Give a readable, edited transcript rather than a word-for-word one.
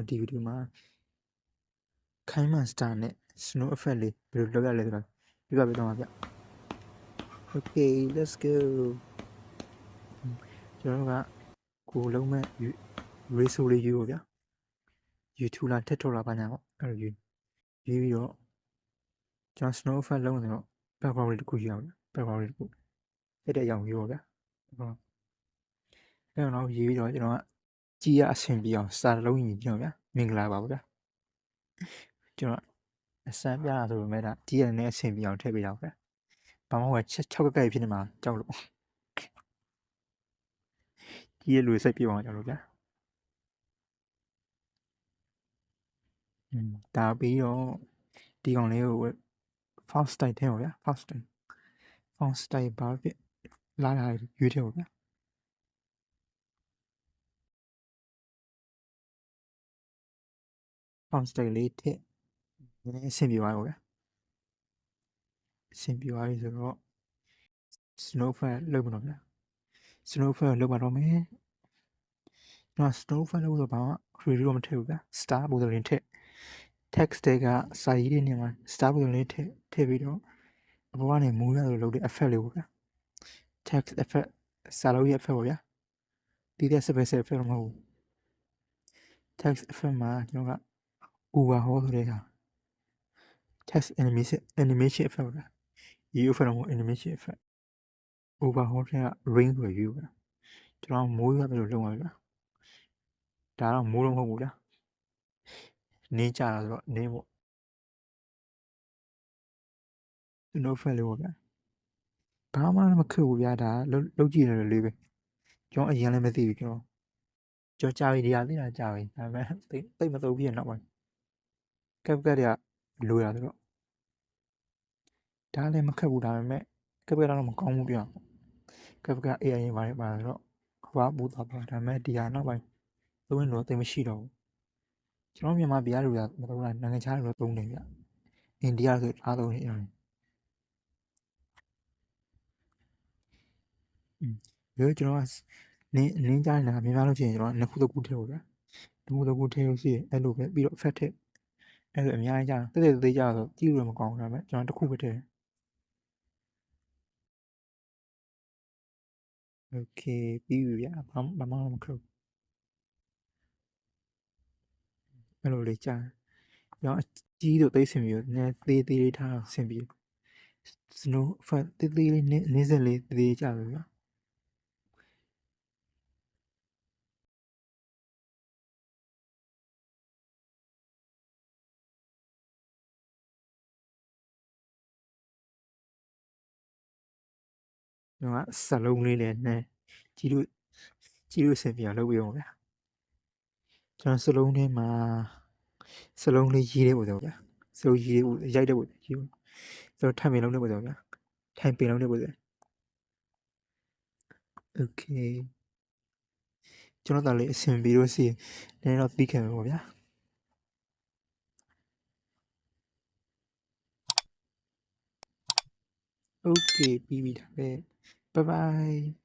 ဒီဗီဒီယိုမှာခိုင်းမန်စတာနဲ့ snow effect လေးဘယ်လိုလုပ်ရလဲဆိုတာပြပြပေးတော့မှာဗျ Okay let's go ကျွန်တော်တို့ကကိုလုံးမဲ့ race လေးယူပါဗျ YouTube လာထက်ထုတ်လာပါညာပေါ့အဲ့လိုယူပြီးတော့ကျွန်တော် snow effect လုံးနေတော့ background လေးတစ်ခုယူအောင် background လေးတစ်ခုအဲ့တဲ့အကြောင်းယူပါဗျအဲ့တော့ရေးပြီးတော့ကျွန်တော်ကကြည့်ရအဆင်ပြေအောင်စာလုံးကြီးကြည့်အောင်ဗျမင်္ဂလာပါဗျကျွန်တော်အစမ်းပြတာဆိုပေမဲ့ဒါကြည့်ရတဲ့အဆင်ပြေအောင်ထည့်ပေးတာဗျဘာမှမဟုတ်6ကက်ဖြစ်နေမှာကြောက်လို့ကြည့်ရလို့စိတ်ပြေအောင်ကြောက်လို့ဗျဒါပြီးတော့ဒီကောင်လေးကို font style ထဲပါဗျ font style ဘာဖြစ်လာလာရွေးထည့်ပါဗျfont style လေးထည့်နည်းနည်းအဆင်ပြေပါဗျအဆင်ပြေပါပြီဆိုတော့ snowfall လုပ်မလို့ဗျ snowfall လုပ်ပါတော့မယ်ကျွန်တော် snowfall လုပ်လို့ဘာမှ create တော့မထည့်ဘူးဗျ star ပုံစံလေးထည့် text တွေကစာရေးတွေနေမှာ star ပုံစံလေးထည့်ပြီးတော့အပေါ်ကနေမူးရလို့လုပ်တဲ့ effect လေးပေါ့ဗျာ text effect စာလုံးရဲ့ effect ပေါ့ဗျာဒီတဲ့ special effect မဟုတ်ဘူး text effect မှာကျွန်တော်က overhaul ဆိုတဲ့ဟာ text animation effect ပေါ့ဗျာ view effect မဟုတ် animation effect overhaul က ring ဆိုရ view ဗျာကျွန်တော်မိုးရတယ်လို့လုပ်ပါဗျာဒါတော့မိုးတော့မဟုတ်ဘူးဗျာနင်းကြတာဆိုတော့နင်းပေါ့ snowfall လေးပေါ့ဗျာဘာမှမခက်ဘူးဗျာဒါလုပ်ကြည့်ရတယ်လေးပဲကျွန်တော်အရင်လည်းမသိဘူးကျွန်တော်ကြာပြီဒီဟာသိတာကြာပြီဒါပေမဲ့သိမသုံးပြည့်နောက်ပိုင်းကပ်တွေကလိုရဆိုတော့ဒါလည်းမခက်ဘူးဒါပေမဲ့ကပ်ကတော့မကောင်းဘူးဗျာကပ် AI ရင်းပါတယ်ပါဆိုတော့ဟွာဘူးတော့ပါဒါပေမဲ့ဒီဟာနောက်ပိုင်းသုံးရင်တော့သိမရှိတော့ဘူးကျွန်တော်မြန်မာပြည်ကလူကမသုံးတာနိုင်ငံခြားလူသုံးနေဗျအိန္ဒိယဆိုအားသုံးနေရတယ်ရိုးကျွန်တော်ကနင်းကြနေတာများလို့ရှိရင်ကျွန်တော်နှစ်ခုတစ်ခုထည့်ဖို့ဗျာနှစ်ခုတစ်ခုထည့်လို့ရှိရင်အဲ့လိုပဲပြီးတော့ effect ထည့်အဲ့လိုအများကြီးကြာတိတ်သေးကြဆိုကြည့်လို့မကောင်းဘူးဒါပေမဲ့ကျွန်တော်တစ်ခုပဲထည့်โอเคပြီးပြီဗျာဘာမှမခက်ဘူးအဲ့လိုလေးကြာကျွန်တော်အကြီးတို့သိစင်ပြီးတော့နည်းသေးလေးထားဆင်ပြီး snow effect သေးလေးနင်းစက်လေးသေးကြပြီဗျာကျွန်တော်ကစလုံးလေးလည်းနည်းကြီးလို့ဆင်ပြီးအောင်လုပ်ပြီးအောင်ဗျာကျွန်တော်စလုံးထဲမှာစလုံးလေးရေးတဲ့ပုံစံဗျာစလုံးရေးရိုက်တဲ့ပုံစံရေးဆိုတော့ထိုင်ပင်လုံးတဲ့ပုံစံဗျာထိုင်ပင်လုံးတဲ့ပုံစံโอเคကျွန်တော်ဒါလေးအဆင်ပြေလို့စီနည်းတော့သိခဲ့မှာပေါ့ဗျာโอเคပြီးပြီဒါပဲ bye bye